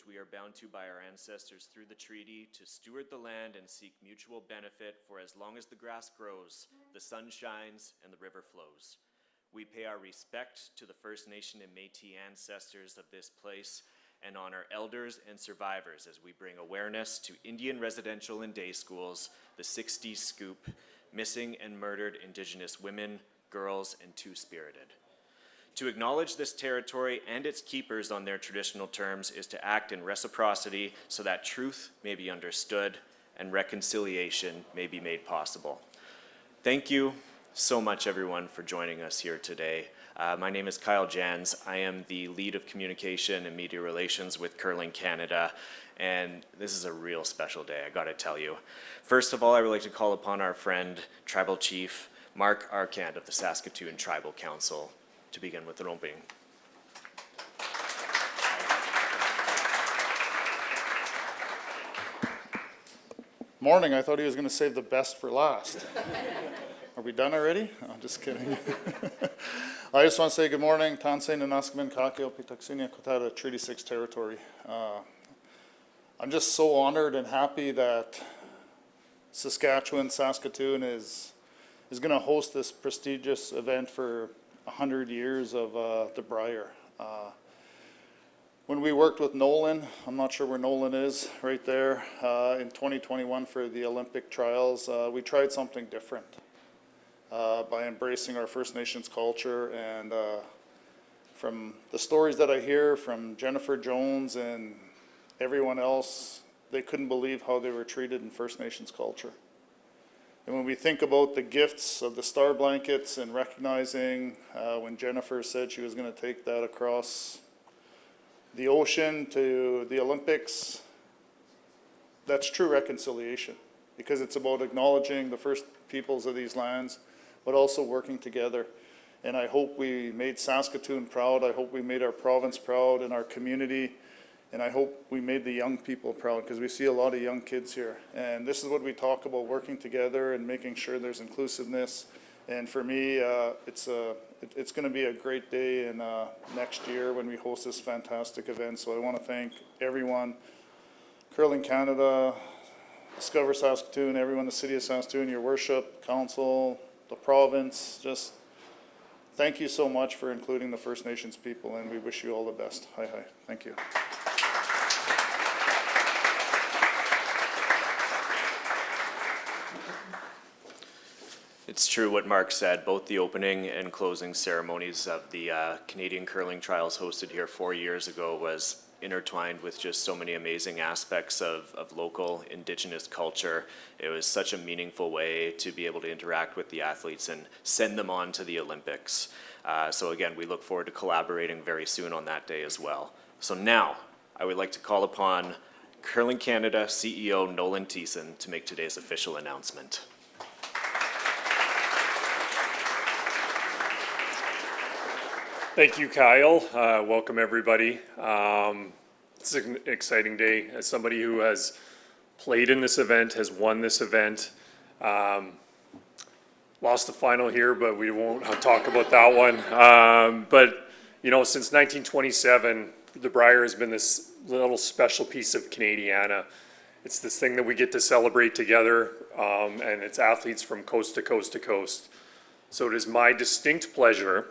we are bound to by our ancestors through the treaty to steward the land and seek mutual benefit for as long as the grass grows, the sun shines, and the river flows. We pay our respect to the First Nation and Métis ancestors of this place and honor elders and survivors as we bring awareness to Indian residential and day schools, the 60s scoop, missing and murdered Indigenous women, girls, and Two-Spirited. To acknowledge this territory and its keepers on their traditional terms is to act in reciprocity so that truth may be understood and reconciliation may be made possible. Thank you so much, everyone, for joining us here today. My name is Kyle Jans. I am the lead of communication and media relations with Curling Canada, and this is a real special day, I gotta tell you. First of all, I would like to call upon our friend, Tribal Chief Mark Arcand of the Saskatoon Tribal Council to begin with an opening. Morning, I thought he was going to save the best for last. Are we done already? No, I'm just kidding. I just want to say good morning. Tansay Nanaskaman Kakeo Pitaksinia Kotara Treaty 6 territory. I'm just so honored and happy that Saskatoon is going to host this prestigious event for 100 years of the Brier. When we worked with Nolan, I'm not sure where Nolan is, right there, in 2021 for the Olympic trials, we tried something different by embracing our First Nations culture. And from the stories that I hear from Jennifer Jones and everyone else, they couldn't believe how they were treated in First Nations culture. And when we think about the gifts of the star blankets and recognizing when Jennifer said she was going to take that across the ocean to the Olympics, that's true reconciliation, because it's about acknowledging the first peoples of these lands, but also working together. And I hope we made Saskatoon proud. I hope we made our province proud and our community. And I hope we made the young people proud, because we see a lot of young kids here. And this is what we talk about, working together and making sure there's inclusiveness. And for me, it's going to be a great day in next year when we host this fantastic event. So I want to thank everyone, Curling Canada, Discover Saskatoon, everyone in the city of Saskatoon, your worship, council, the province. Just thank you so much for including the First Nations people, and we wish you all the best. Hi. Thank you. It's true what Mark said. Both the opening and closing ceremonies of the Canadian Curling Trials hosted here 4 years ago was intertwined with just so many amazing aspects of local Indigenous culture. It was such a meaningful way to be able to interact with the athletes and send them on to the Olympics. So again, we look forward to collaborating very soon on that day as well. So now, I would like to call upon Curling Canada CEO Nolan Thiessen to make today's official announcement. Thank you, Kyle. Welcome, everybody. It's an exciting day. As somebody who has played in this event, has won this event, lost the final here, but we won't talk about that one. But, you know, since 1927, the Brier has been this little special piece of Canadiana. It's this thing that we get to celebrate together, and it's athletes from coast to coast to coast. So it is my distinct pleasure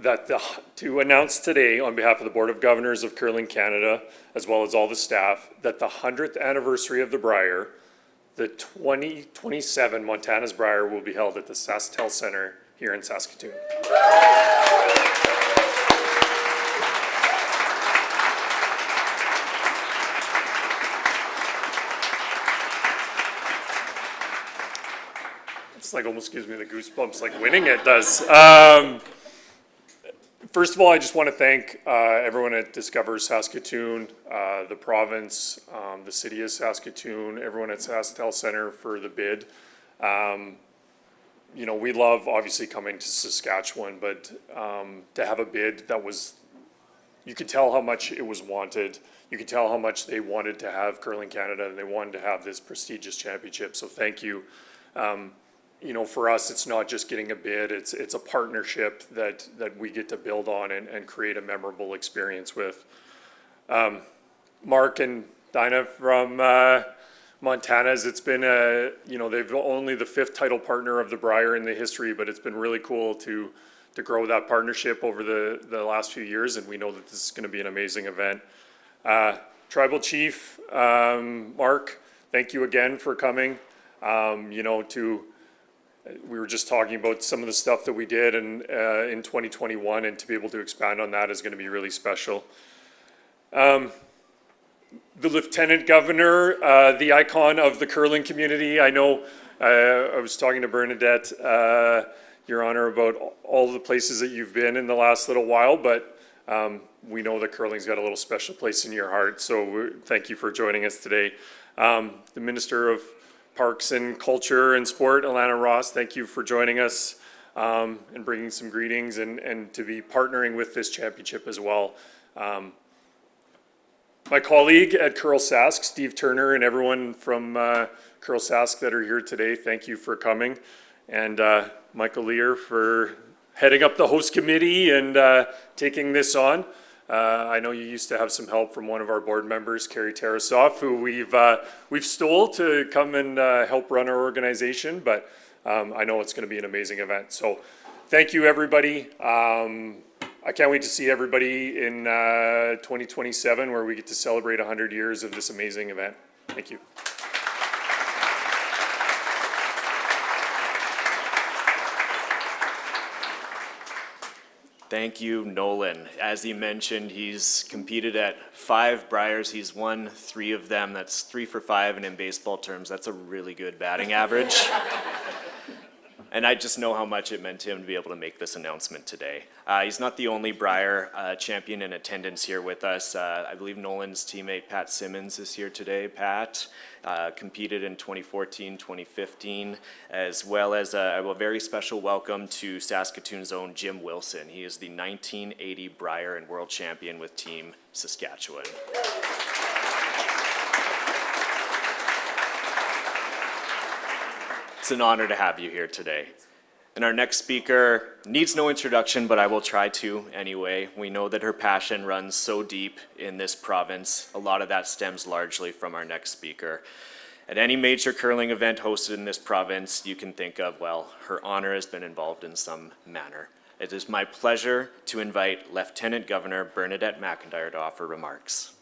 that to announce today on behalf of the Board of Governors of Curling Canada, as well as all the staff, that the 100th anniversary of the Brier, the 2027 Montana's Brier, will be held at the Sask Center here in Saskatoon. It's like almost gives me the goosebumps, like winning it does. First of all, I just want to thank everyone at Discover Saskatoon, the province, the city of Saskatoon, everyone at Sask Center for the bid. You know, we love obviously coming to Saskatchewan, but to have a bid that was, you could tell how much it was wanted. You could tell how much they wanted to have Curling Canada, and they wanted to have this prestigious championship. So thank you. You know, for us, it's not just getting a bid, it's a partnership that we get to build on and create a memorable experience with. Mark and Dinah from Montana's. It's been they've only the 5th title partner of the Brier in the history, but it's been really cool to grow that partnership over the last few years, and we know that this is going to be an amazing event. Tribal Chief Mark, thank you again for coming. We were just talking about some of the stuff that we did in 2021, and to be able to expand on that is going to be really special. The Lieutenant Governor, the icon of the curling community. I know I was talking to Bernadette, Your Honor, about all the places that you've been in the last little while, but we know that curling's got a little special place in your heart, so thank you for joining us today. The Minister of Parks and Culture and Sport, Alana Ross, thank you for joining us and bringing some greetings and to be partnering with this championship as well. My colleague at Curl Sask, Steve Turner, and everyone from Curl Sask that are here today, thank you for coming. And Michael Lear for heading up the host committee and taking this on. I know you used to have some help from one of our board members, Carrie Tarasoff, who we've stole to come and help run our organization, but I know it's going to be an amazing event. So thank you, everybody. I can't wait to see everybody in 2027, where we get to celebrate 100 years of this amazing event. Thank you. Thank you, Nolan. As he mentioned, he's competed at 5 Briers. He's won 3 of them. That's 3 for 5, and in baseball terms, that's a really good batting average. And I just know how much it meant to him to be able to make this announcement today. He's not the only Brier champion in attendance here with us. I believe Nolan's teammate Pat Simmons is here today. Pat competed in 2014, 2015, as well as a very special welcome to Saskatoon's own Jim Wilson. He is the 1980 Brier and world champion with Team Saskatchewan. It's an honor to have you here today. And our next speaker needs no introduction, but I will try to anyway. We know that her passion runs so deep in this province. A lot of that stems largely from our next speaker. At any major curling event hosted in this province, you can think of, well, her honor has been involved in some manner. It is my pleasure to invite Lieutenant Governor Bernadette McIntyre to offer remarks.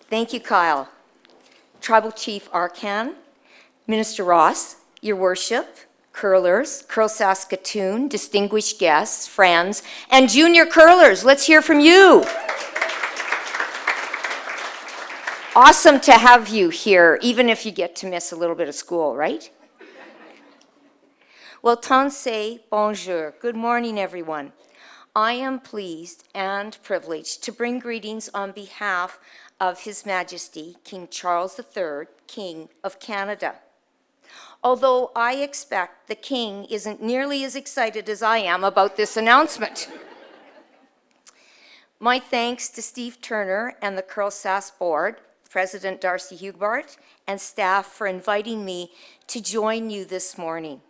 Thank you, Kyle. Tribal Chief Arkan, Minister Ross, Your Worship, curlers, Curl Saskatoon, distinguished guests, friends, and junior curlers. Let's hear from you. Awesome to have you here, even if you get to miss a little bit of school, right? Well, tansei, bonjour. Good morning, everyone. I am pleased and privileged to bring greetings on behalf of His Majesty, King Charles III, King of Canada. Although I expect the King isn't nearly as excited as I am about this announcement. My thanks to Steve Turner and the Curl Sask Board, President Darcy Hugbart, and staff for inviting me to join you this morning.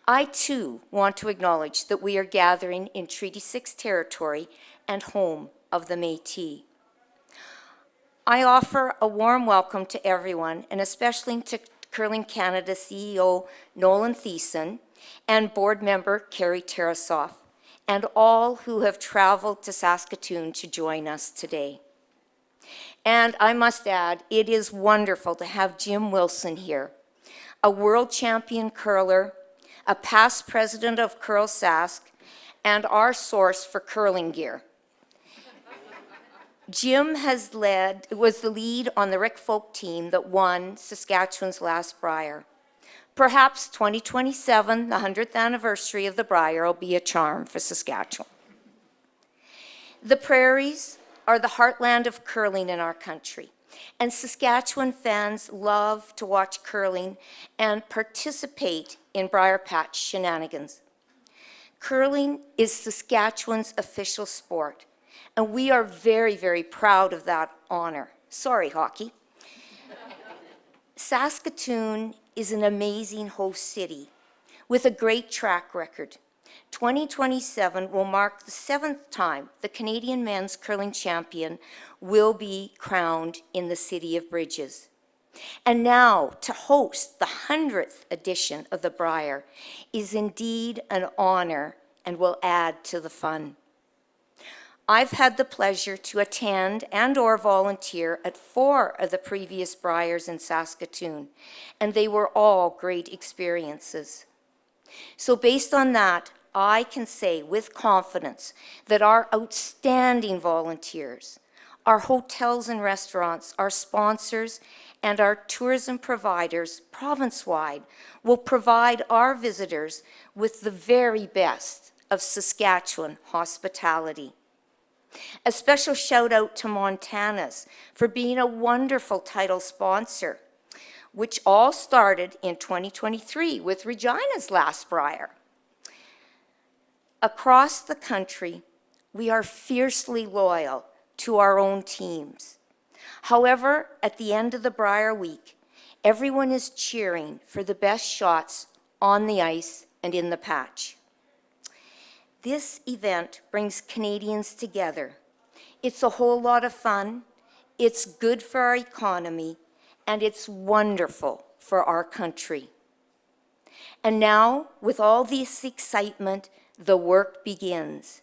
I too want to acknowledge that we are gathering in Treaty 6 territory and home of the Métis. I offer a warm welcome to everyone, and especially to Curling Canada CEO Nolan Thiessen and board member Carrie Tarasoff, and all who have traveled to Saskatoon to join us today. And I must add, it is wonderful to have Jim Wilson here, a world champion curler, a past president of Curl Sask, and our source for curling gear. Jim was the lead on the Rick Folk team that won Saskatchewan's last Brier. Perhaps 2027, the 100th anniversary of the Brier, will be a charm for Saskatchewan. The prairies are the heartland of curling in our country, and Saskatchewan fans love to watch curling and participate in Brier Patch shenanigans. Curling is Saskatchewan's official sport, and we are very, very proud of that honor. Sorry, hockey. Saskatoon is an amazing host city with a great track record. 2027 will mark the 7th time the Canadian men's curling champion will be crowned in the City of Bridges. And now to host the 100th edition of the Brier is indeed an honor and will add to the fun. I've had the pleasure to attend and/or volunteer at 4 of the previous Briers in Saskatoon, and they were all great experiences. So based on that, I can say with confidence that our outstanding volunteers, our hotels and restaurants, our sponsors, and our tourism providers province-wide will provide our visitors with the very best of Saskatchewan hospitality. A special shout out to Montana's for being a wonderful title sponsor, which all started in 2023 with Regina's last Brier. Across the country, we are fiercely loyal to our own teams. However, at the end of the Brier week, everyone is cheering for the best shots on the ice and in the patch. This event brings Canadians together. It's a whole lot of fun, it's good for our economy, and it's wonderful for our country. And now, with all this excitement, the work begins.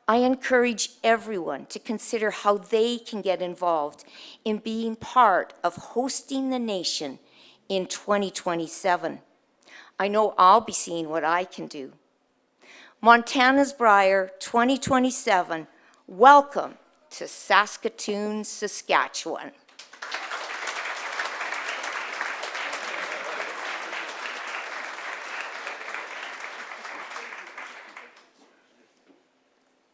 I encourage everyone to consider how they can get involved in being part of hosting the nation in 2027. I know I'll be seeing what I can do. Montana's Brier 2027, welcome to Saskatoon, Saskatchewan.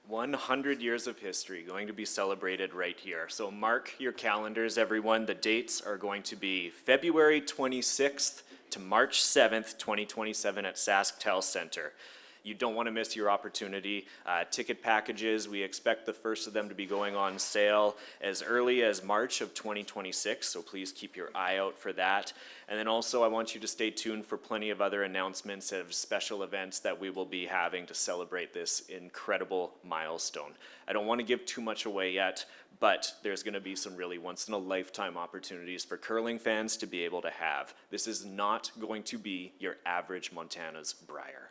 "100 years of history going to be celebrated right here. So mark your calendars, everyone. The dates are going to be February 26th to March 7th, 2027 at Sask Center. You don't want to miss your opportunity. Ticket packages, we expect the first of them to be going on sale as early as March of 2026, so please keep your eye out for that. And then also I want you to stay tuned for plenty of other announcements of special events that we will be having to celebrate this incredible milestone. I don't want to give too much away yet, but there's going to be some really once-in-a-lifetime opportunities for curling fans to be able to have. This is not going to be your average Montana's Brier.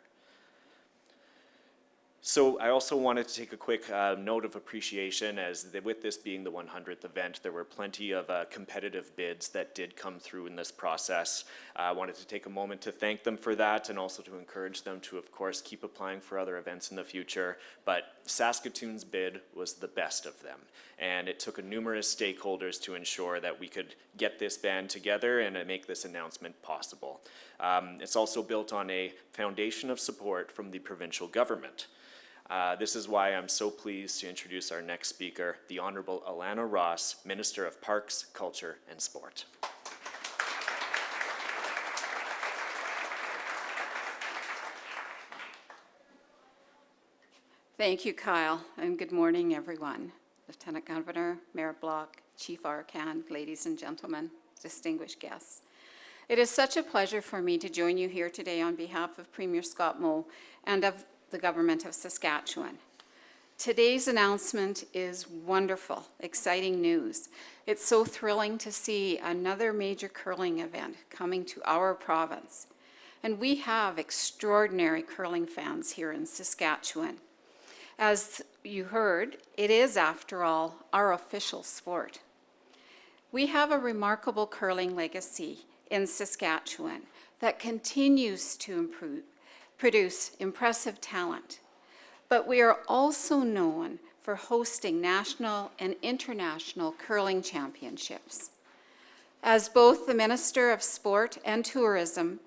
So I also wanted to take a quick note of appreciation, as with this being the 100th event, there were plenty of competitive bids that did come through in this process. I wanted to take a moment to thank them for that, and also to encourage them to, of course, keep applying for other events in the future. But Saskatoon's bid was the best of them, and it took numerous stakeholders to ensure that we could get this band together and make this announcement possible. It's also built on a foundation of support from the provincial government. This is why I'm so pleased to introduce our next speaker, the Honourable Alana Ross, Minister of Parks, Culture and Sport. Thank you, Kyle, and good morning, everyone. Lieutenant Governor, Mayor Block, Chief Arcand, ladies and gentlemen, distinguished guests. It is such a pleasure for me to join you here today on behalf of Premier Scott Moe and of the Government of Saskatchewan. Today's announcement is wonderful, exciting news. It's so thrilling to see another major curling event coming to our province. And we have extraordinary curling fans here in Saskatchewan. As you heard, it is, after all, our official sport. We have a remarkable curling legacy in Saskatchewan that continues to produce impressive talent. But we are also known for hosting national and international curling championships. As both the Minister of Sport and Tourism,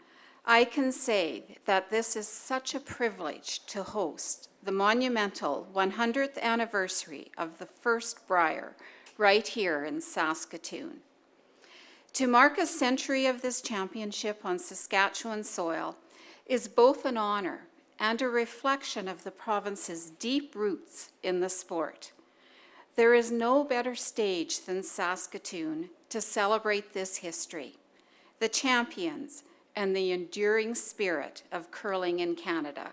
I can say that this is such a privilege to host the monumental 100th anniversary of the first Brier right here in Saskatoon. To mark a century of this championship on Saskatchewan soil is both an honor and a reflection of the province's deep roots in the sport. There is no better stage than Saskatoon to celebrate this history, the champions, and the enduring spirit of curling in Canada.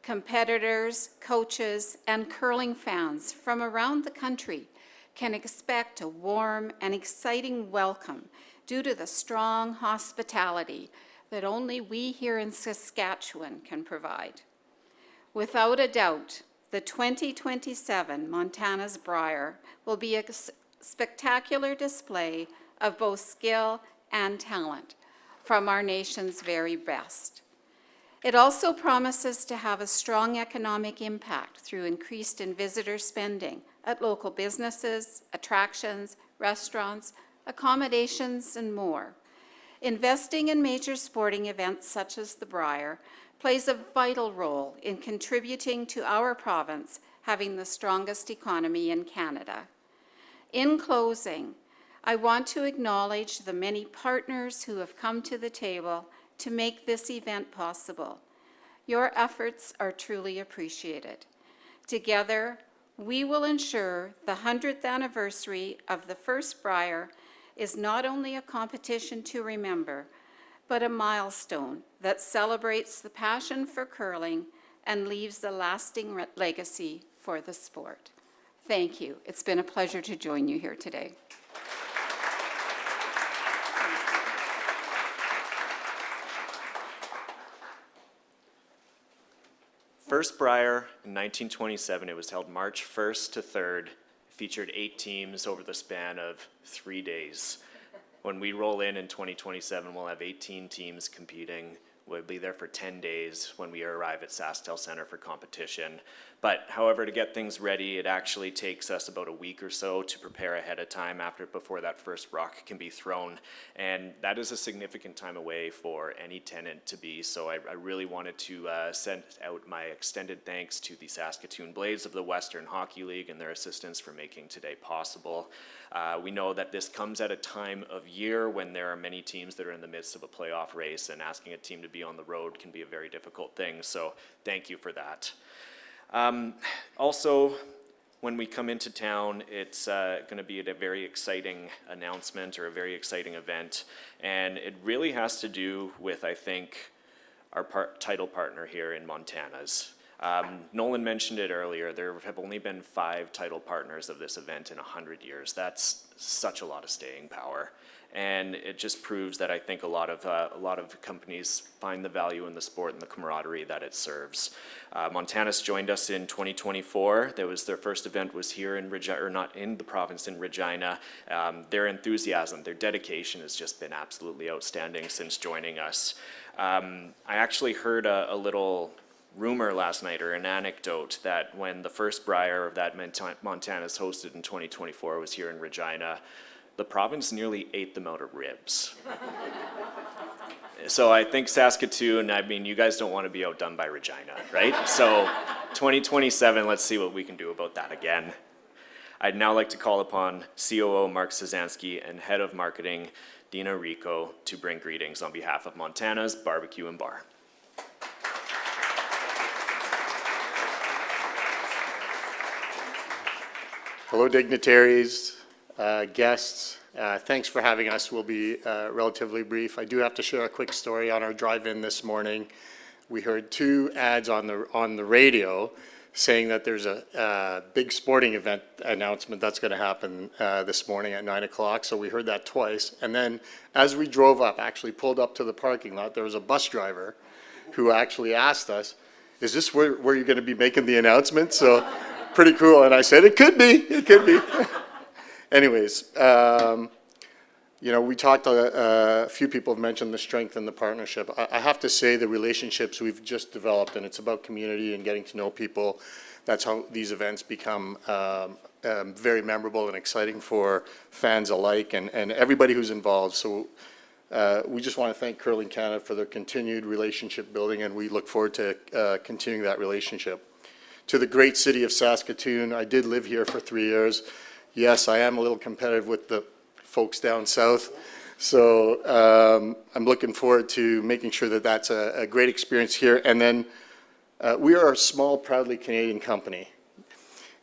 Competitors, coaches, and curling fans from around the country can expect a warm and exciting welcome due to the strong hospitality that only we here in Saskatchewan can provide. Without a doubt, the 2027 Montana's Brier will be a spectacular display of both skill and talent from our nation's very best. It also promises to have a strong economic impact through increased in visitor spending at local businesses, attractions, restaurants, accommodations, and more. Investing in major sporting events such as the Brier plays a vital role in contributing to our province having the strongest economy in Canada. In closing, I want to acknowledge the many partners who have come to the table to make this event possible. Your efforts are truly appreciated. Together, we will ensure the 100th anniversary of the first Brier is not only a competition to remember, but a milestone that celebrates the passion for curling and leaves a lasting legacy for the sport. Thank you. It's been a pleasure to join you here today. First Brier in 1927, it was held March 1st to 3rd, featured 8 teams over the span of 3 days. When we roll in 2027, we'll have 18 teams competing. We'll be there for 10 days when we arrive at Sasktel Center for competition. But however, to get things ready, it actually takes us about a week or so to prepare ahead of time before that first rock can be thrown. And that is a significant time away for any tenant to be. So I really wanted to send out my extended thanks to the Saskatoon Blades of the Western Hockey League and their assistance for making today possible. We know that this comes at a time of year when there are many teams that are in the midst of a playoff race, and asking a team to be on the road can be a very difficult thing. So thank you for that. Also, when we come into town, it's going to be a very exciting announcement or a very exciting event, and it really has to do with, I think, our title partner here in Montana's. Nolan mentioned it earlier, there have only been 5 title partners of this event in 100 years. That's such a lot of staying power. And it just proves that I think a lot of companies find the value in the sport and the camaraderie that it serves. Montana's joined us in 2024. Their first event was here in Regina, or not in the province, in Regina. Their enthusiasm, their dedication has just been absolutely outstanding since joining us. I actually heard a little rumor last night, or an anecdote, that when the first Brier that Montana's hosted in 2024 was here in Regina, the province nearly ate them out of ribs. So I think Saskatoon, I mean, you guys don't want to be outdone by Regina, right? So 2027, let's see what we can do about that again. I'd now like to call upon COO Mark Szanski and Head of Marketing Dina Rico to bring greetings on behalf of Montana's Barbecue and Bar. Hello, dignitaries, guests. Thanks for having us. We'll be relatively brief. I do have to share a quick story. On our drive-in this morning, we heard 2 ads on the radio saying that there's a big sporting event announcement that's going to happen this morning at 9 o'clock. So we heard that twice. And then as we drove up, actually pulled up to the parking lot, there was a bus driver who actually asked us, "Is this where you're going to be making the announcement?" So pretty cool. And I said, it could be. Anyways, we talked, a few people have mentioned the strength in the partnership. I have to say the relationships we've just developed, and it's about community and getting to know people. That's how these events become very memorable and exciting for fans alike and everybody who's involved. So we just want to thank Curling Canada for their continued relationship building, and we look forward to continuing that relationship. To the great city of Saskatoon, I did live here for 3 years. Yes, I am a little competitive with the folks down south. So I'm looking forward to making sure that that's a great experience here. And then we are a small, proudly Canadian company.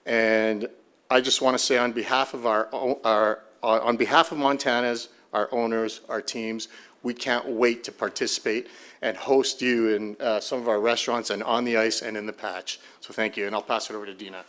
And I just want to say on behalf of on behalf of Montana's, our owners, our teams, we can't wait to participate and host you in some of our restaurants and on the ice and in the patch. So thank you, and I'll pass it over to Dina.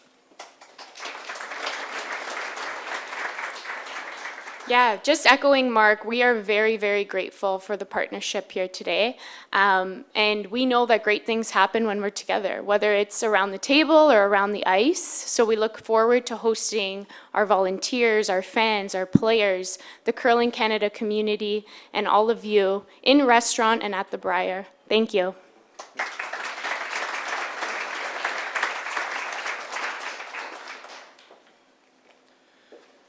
Yeah, just echoing Mark, we are very, very grateful for the partnership here today. And we know that great things happen when we're together, whether it's around the table or around the ice. So we look forward to hosting our volunteers, our fans, our players, the Curling Canada community, and all of you in restaurant and at the Brier. Thank you.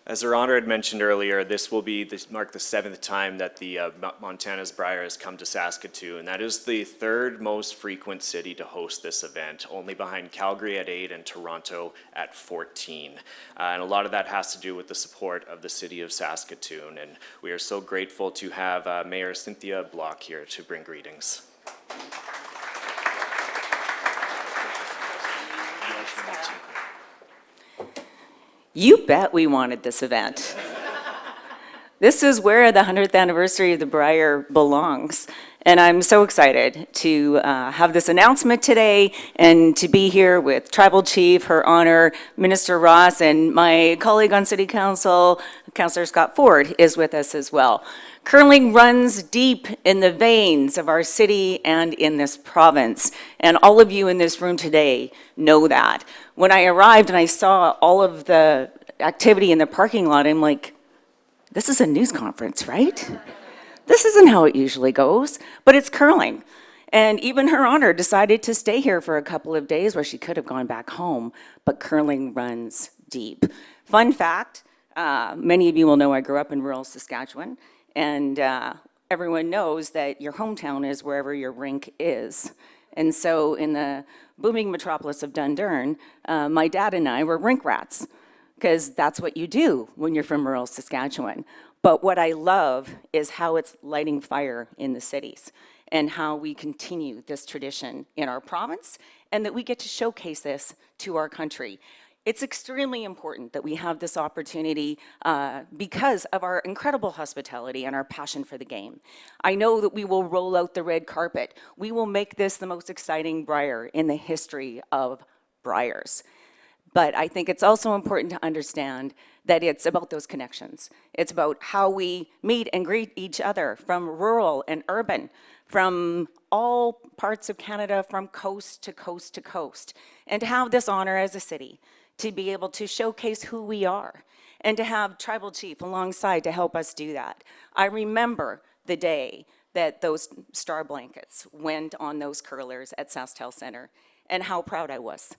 As our honor had mentioned earlier, this will mark the 7th time that the Montana's Brier has come to Saskatoon. That is the 3rd most frequent city to host this event, only behind Calgary at 8 and Toronto at 14. And a lot of that has to do with the support of the city of Saskatoon. And we are so grateful to have Mayor Cynthia Block here to bring greetings. You bet we wanted this event. This is where the 100th anniversary of the Brier belongs. And I'm so excited to have this announcement today and to be here with Tribal Chief, Her Honor, Minister Ross, and my colleague on City Council, Councillor Scott Ford, is with us as well. Curling runs deep in the veins of our city and in this province, and all of you in this room today know that. When I arrived and I saw all of the activity in the parking lot, I'm like, this is a news conference, right? This isn't how it usually goes, but it's curling. And even Her Honor decided to stay here for a couple of days where she could have gone back home, but curling runs deep. Fun fact, many of you will know I grew up in rural Saskatchewan, and everyone knows that your hometown is wherever your rink is. And so in the booming metropolis of Dundurn, my dad and I were rink rats, because that's what you do when you're from rural Saskatchewan. But what I love is how it's lighting fire in the cities and how we continue this tradition in our province and that we get to showcase this to our country. It's extremely important that we have this opportunity because of our incredible hospitality and our passion for the game. I know that we will roll out the red carpet. We will make this the most exciting Brier in the history of Briers. But I think it's also important to understand that it's about those connections. It's about how we meet and greet each other from rural and urban, from all parts of Canada, from coast to coast to coast, and to have this honor as a city to be able to showcase who we are and to have Tribal Chief alongside to help us do that. I remember the day that those star blankets went on those curlers at SaskTel Centre and how proud I was.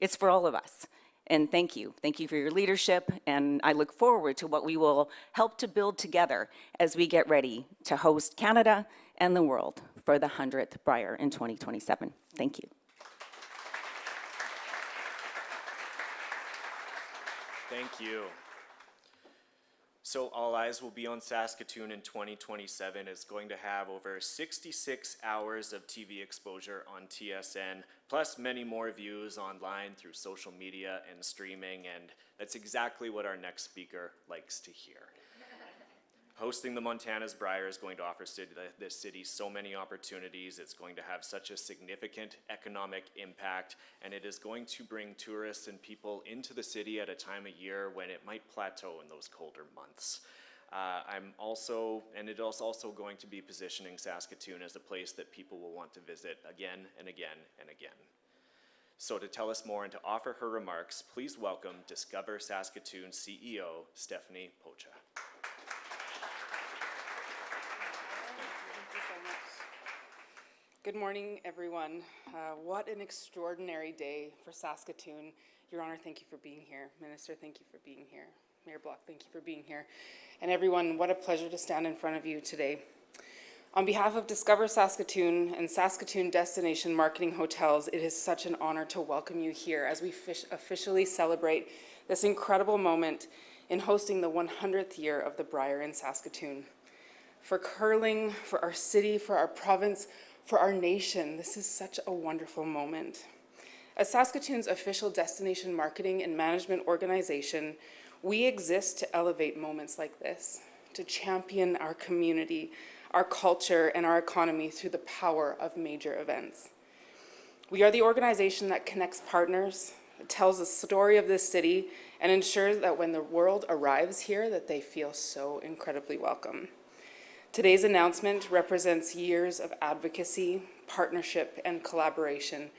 It's for all of us. And thank you. Thank you for your leadership. And I look forward to what we will help to build together as we get ready to host Canada and the world for the 100th Brier in 2027. Thank you. Thank you. So all eyes will be on Saskatoon in 2027. It's going to have over 66 hours of TV exposure on TSN, plus many more views online through social media and streaming, and that's exactly what our next speaker likes to hear. Hosting the Montana's Brier is going to offer this city so many opportunities. It's going to have such a significant economic impact, and it is going to bring tourists and people into the city at a time of year when it might plateau in those colder months. It is also going to be positioning Saskatoon as a place that people will want to visit again and again and again. So to tell us more and to offer her remarks, please welcome Discover Saskatoon CEO, Stephanie Pocha. Good morning, everyone. What an extraordinary day for Saskatoon. Your Honor, thank you for being here. Minister, thank you for being here. Mayor Block, thank you for being here. And everyone, what a pleasure to stand in front of you today. On behalf of Discover Saskatoon and Saskatoon Destination Marketing Hotels, it is such an honor to welcome you here as we officially celebrate this incredible moment in hosting the 100th year of the Brier in Saskatoon. For curling, for our city, for our province, for our nation, this is such a wonderful moment. As Saskatoon's official destination marketing and management organization, we exist to elevate moments like this, to champion our community, our culture, and our economy through the power of major events. We are the organization that connects partners, that tells the story of this city, and ensures that when the world arrives here, that they feel so incredibly welcome. Today's announcement represents years of advocacy, partnership, and collaboration,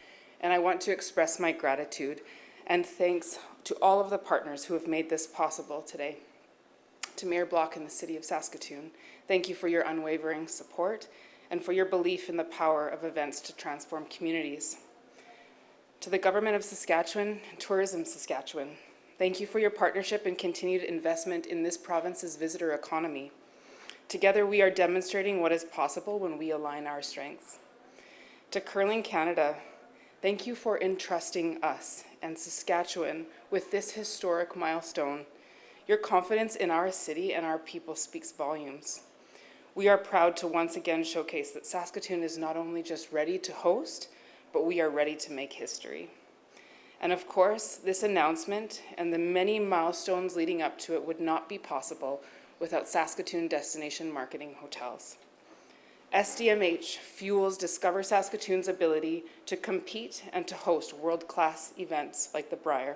and I want to express my gratitude and thanks to all of the partners who have made this possible today. To Mayor Block and the City of Saskatoon, thank you for your unwavering support and for your belief in the power of events to transform communities. To the Government of Saskatchewan and Tourism Saskatchewan, thank you for your partnership and continued investment in this province's visitor economy. Together, we are demonstrating what is possible when we align our strengths. To Curling Canada, thank you for entrusting us and Saskatchewan with this historic milestone. Your confidence in our city and our people speaks volumes. We are proud to once again showcase that Saskatoon is not only just ready to host, but we are ready to make history. And of course, this announcement and the many milestones leading up to it would not be possible without Saskatoon Destination Marketing Hotels. SDMH fuels Discover Saskatoon's ability to compete and to host world-class events like the Brier.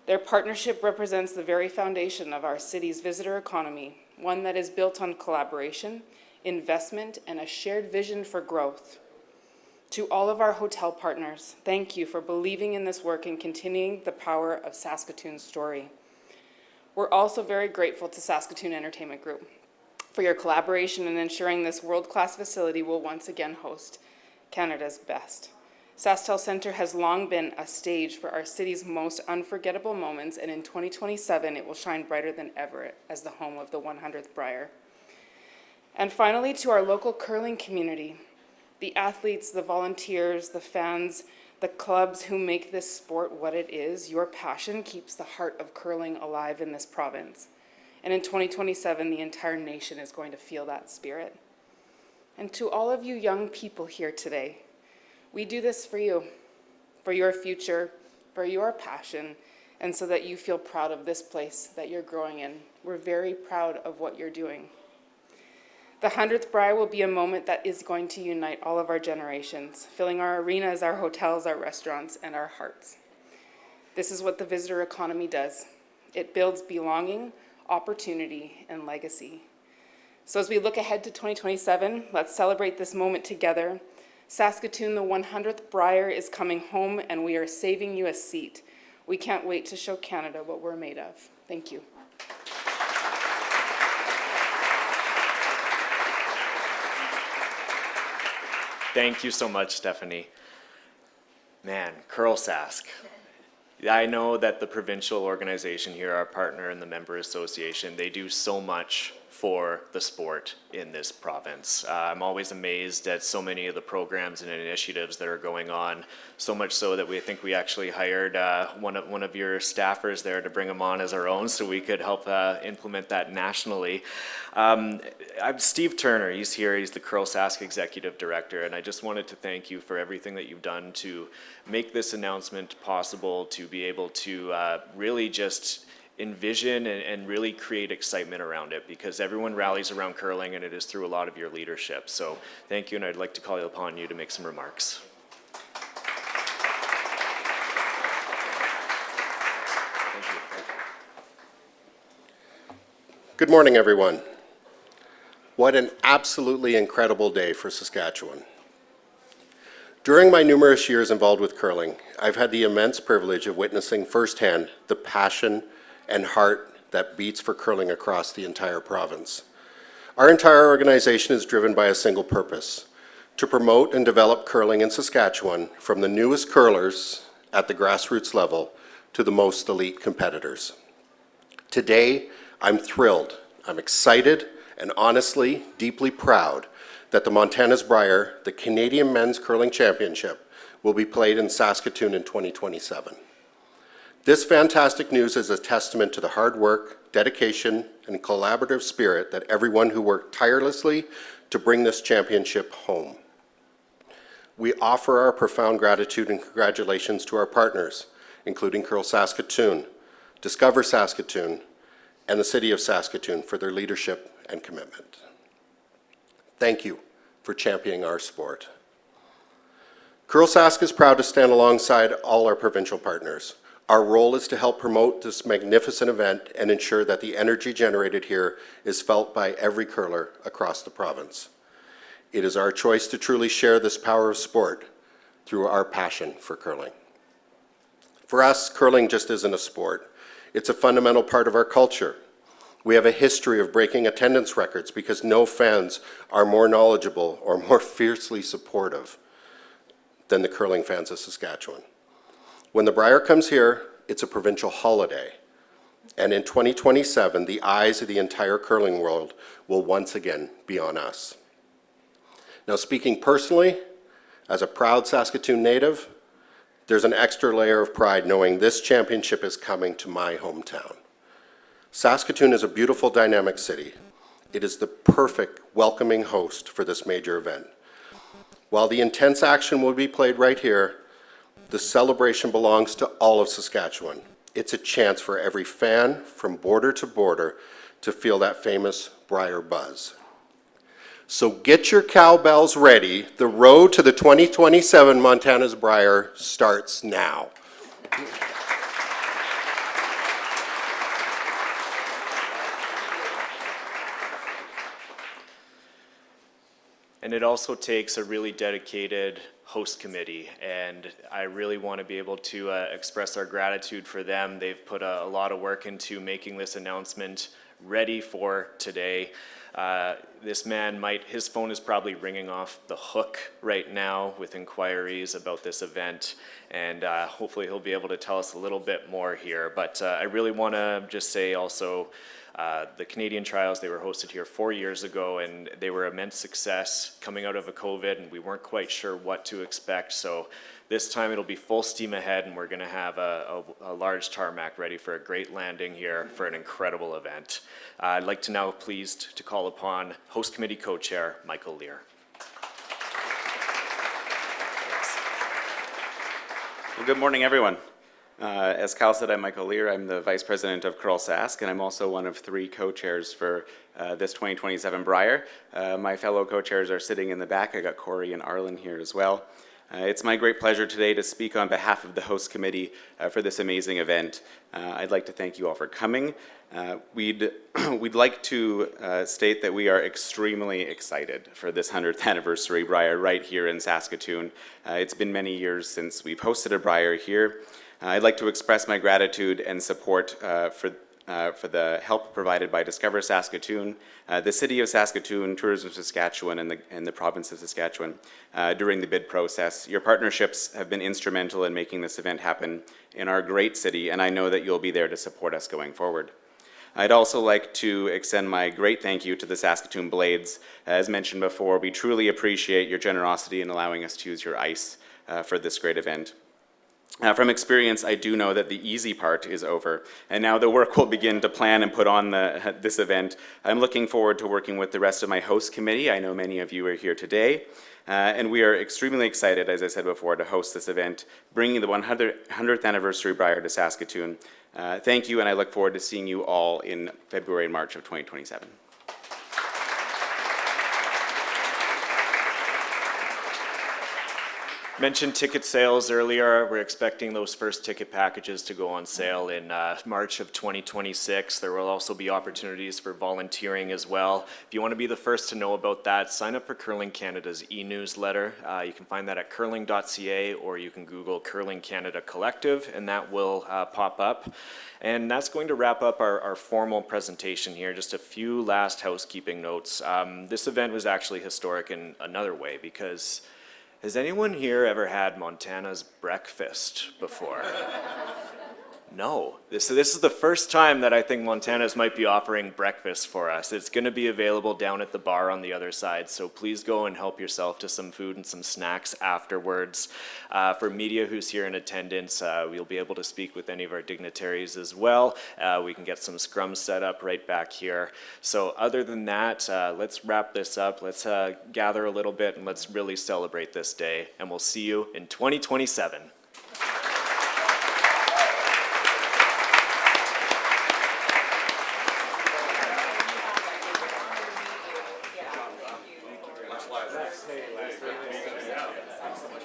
Their partnership represents the very foundation of our city's visitor economy, one that is built on collaboration, investment, and a shared vision for growth. To all of our hotel partners, thank you for believing in this work and continuing the power of Saskatoon's story. We're also very grateful to Saskatoon Entertainment Group for your collaboration in ensuring this world-class facility will once again host Canada's best. SaskTel Centre has long been a stage for our city's most unforgettable moments, and in 2027, it will shine brighter than ever as the home of the 100th Brier. And finally, to our local curling community, the athletes, the volunteers, the fans, the clubs who make this sport what it is, your passion keeps the heart of curling alive in this province. And in 2027, the entire nation is going to feel that spirit. And to all of you young people here today, we do this for you, for your future, for your passion, and so that you feel proud of this place that you're growing in. We're very proud of what you're doing. The 100th Brier will be a moment that is going to unite all of our generations, filling our arenas, our hotels, our restaurants, and our hearts. This is what the visitor economy does. It builds belonging, opportunity, and legacy. So as we look ahead to 2027, let's celebrate this moment together. Saskatoon, the 100th Brier is coming home, and we are saving you a seat. We can't wait to show Canada what we're made of. Thank you. Thank you so much, Stephanie. Man, Curl Sask. I know that the provincial organization here, our partner in the member association, they do so much for the sport in this province. I'm always amazed at so many of the programs and initiatives that are going on, so much so that we think we actually hired one of your staffers there to bring him on as our own so we could help implement that nationally. I'm Steve Turner, he's here, he's the Curl Sask Executive Director, and I just wanted to thank you for everything that you've done to make this announcement possible, to be able to really just envision and really create excitement around it, because everyone rallies around curling and it is through a lot of your leadership. So thank you, and I'd like to call upon you to make some remarks. Thank you. Good morning, everyone. What an absolutely incredible day for Saskatchewan. During my numerous years involved with curling, I've had the immense privilege of witnessing firsthand the passion and heart that beats for curling across the entire province. Our entire organization is driven by a single purpose: to promote and develop curling in Saskatchewan, from the newest curlers at the grassroots level to the most elite competitors. Today, I'm thrilled, I'm excited, and honestly, deeply proud that the Montana's Brier, the Canadian Men's Curling Championship, will be played in Saskatoon in 2027. This fantastic news is a testament to the hard work, dedication, and collaborative spirit that everyone who worked tirelessly to bring this championship home. We offer our profound gratitude and congratulations to our partners, including Curl Saskatoon, Discover Saskatoon, and the City of Saskatoon for their leadership and commitment. Thank you for championing our sport. Curl Sask is proud to stand alongside all our provincial partners. Our role is to help promote this magnificent event and ensure that the energy generated here is felt by every curler across the province. It is our choice to truly share this power of sport through our passion for curling. For us, curling just isn't a sport. It's a fundamental part of our culture. We have a history of breaking attendance records because no fans are more knowledgeable or more fiercely supportive than the curling fans of Saskatchewan. When the Brier comes here, it's a provincial holiday. And in 2027, the eyes of the entire curling world will once again be on us. Now, speaking personally, as a proud Saskatoon native, there's an extra layer of pride knowing this championship is coming to my hometown. Saskatoon is a beautiful, dynamic city. It is the perfect welcoming host for this major event. While the intense action will be played right here, the celebration belongs to all of Saskatchewan. It's a chance for every fan from border to border to feel that famous Brier buzz. So get your cowbells ready. The road to the 2027 Montana's Brier starts now. And it also takes a really dedicated host committee, and I really want to be able to express our gratitude for them. They've put a lot of work into making this announcement ready for today. This man his phone is probably ringing off the hook right now with inquiries about this event, and hopefully he'll be able to tell us a little bit more here. But I really want to just say also, the Canadian trials, they were hosted here 4 years ago, and they were immense success coming out of a COVID, and we weren't quite sure what to expect. So this time it'll be full steam ahead, and we're going to have a large tarmac ready for a great landing here for an incredible event. I'd like to now pleased to call upon Host Committee Co-Chair Michael Lear. Well, good morning, everyone. As Kyle said, I'm Michael Lear. I'm the Vice President of Curl Sask, and I'm also one of 3 co-chairs for this 2027 Brier. My fellow co-chairs are sitting in the back. I got Corey and Arlen here as well. It's my great pleasure today to speak on behalf of the host committee for this amazing event. I'd like to thank you all for coming. We'd like to state that we are extremely excited for this 100th anniversary Brier right here in Saskatoon. It's been many years since we've hosted a Brier here. I'd like to express my gratitude and support for the help provided by Discover Saskatoon, the City of Saskatoon, Tourism Saskatchewan, and the Province of Saskatchewan during the bid process. Your partnerships have been instrumental in making this event happen in our great city, and I know that you'll be there to support us going forward. I'd also like to extend my great thank you to the Saskatoon Blades. As mentioned before, we truly appreciate your generosity in allowing us to use your ice for this great event. From experience, I do know that the easy part is over, and now the work will begin to plan and put on this event. I'm looking forward to working with the rest of my host committee. I know many of you are here today, and we are extremely excited, as I said before, to host this event, bringing the 100th anniversary Brier to Saskatoon. Thank you, and I look forward to seeing you all in February and March of 2027. Mentioned ticket sales earlier. We're expecting those first ticket packages to go on sale in March of 2026. There will also be opportunities for volunteering as well. If you want to be the first to know about that, sign up for Curling Canada's e-newsletter. You can find that at curling.ca, or you can Google Curling Canada Collective, and that will pop up. And that's going to wrap up our formal presentation here. Just a few last housekeeping notes. This event was actually historic in another way, because has anyone here ever had Montana's breakfast before? No. This is the first time that I think Montana's might be offering breakfast for us. It's going to be available down at the bar on the other side, so please go and help yourself to some food and some snacks afterwards. For media who's here in attendance, we'll be able to speak with any of our dignitaries as well. We can get some scrums set up right back here. So other than that, let's wrap this up. Let's gather a little bit and let's really celebrate this day, and we'll see you in 2027.